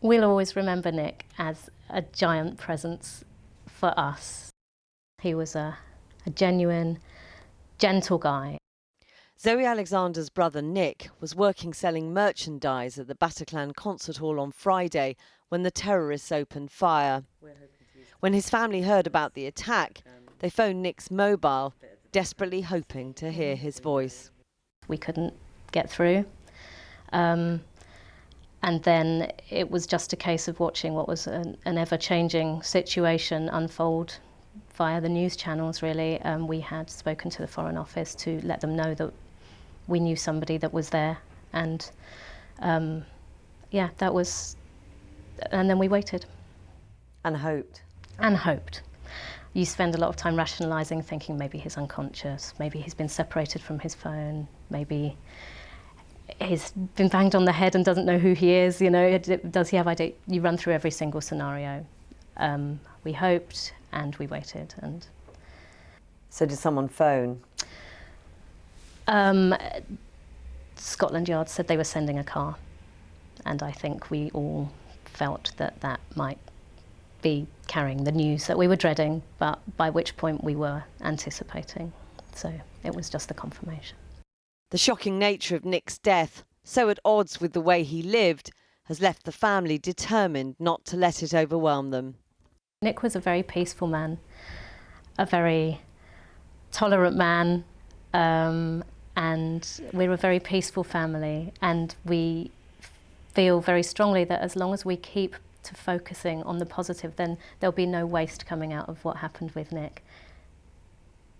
We'll always remember Nick as a giant presence for us. He was a genuine, gentle guy. Zoe Alexander's brother Nick was working selling merchandise at the Bataclan concert hall on Friday when the terrorists opened fire. When his family heard about the attack, they phoned Nick's mobile, desperately hoping to hear his voice. We couldn't get through. And then it was just a case of watching what was an ever-changing situation unfold via the news channels, really. We had spoken to the Foreign Office to let them know that we knew somebody that was there. And yeah, that was... And then we waited. And hoped. And hoped. You spend a lot of time rationalising, thinking maybe he's unconscious, maybe he's been separated from his phone, maybe he's been banged on the head and doesn't know who he is, you know, does he have ID? You run through every single scenario. We hoped and we waited. And so did someone phone? Scotland Yard said they were sending a car, and I think we all felt that that might be carrying the news that we were dreading, but by which point we were anticipating. So it was just the confirmation. The shocking nature of Nick's death, so at odds with the way he lived, has left the family determined not to let it overwhelm them. Nick was a very peaceful man, a very tolerant man, and we're a very peaceful family, and we feel very strongly that as long as we keep to focusing on the positive, then there'll be no waste coming out of what happened with Nick.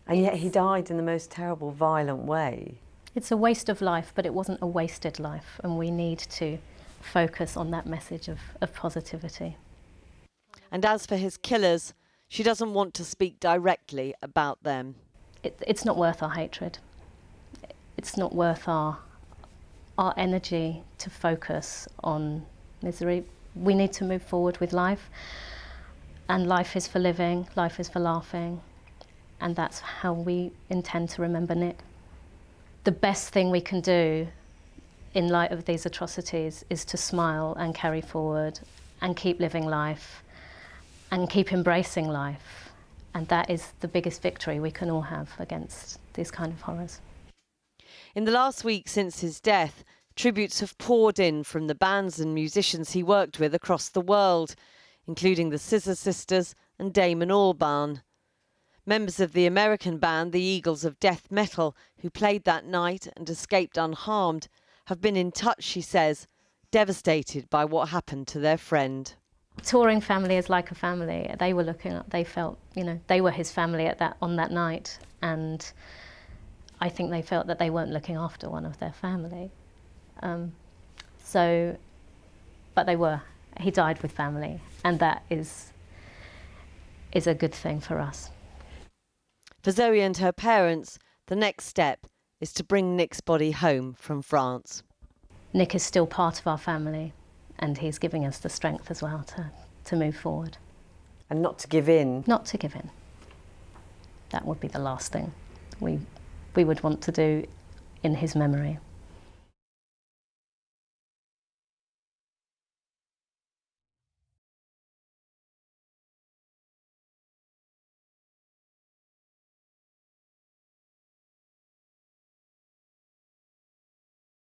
And yet he died in the most terrible, violent way. It's a waste of life, but it wasn't a wasted life, and we need to focus on that message of positivity. And as for his killers, she doesn't want to speak directly about them. It's not worth our hatred. It's not worth our energy to focus on misery. We need to move forward with life, and life is for living, life is for laughing, and that's how we intend to remember Nick. The best thing we can do in light of these atrocities is to smile and carry forward and keep living life and keep embracing life, and that is the biggest victory we can all have against these kind of horrors. In the last week since his death, tributes have poured in from the bands and musicians he worked with across the world, including the Scissor Sisters and Damon Albarn. Members of the American band, the Eagles of Death Metal, who played that night and escaped unharmed, have been in touch, she says, devastated by what happened to their friend. Touring family is like a family. They were looking up, they felt, you know, they were his family on that night, and I think they felt that they weren't looking after one of their family. But they were. He died with family, and that is a good thing for us. For Zoe and her parents, the next step is to bring Nick's body home from France. Nick is still part of our family, and he's giving us the strength as well to move forward. And not to give in. Not to give in. That would be the last thing we would want to do in his memory.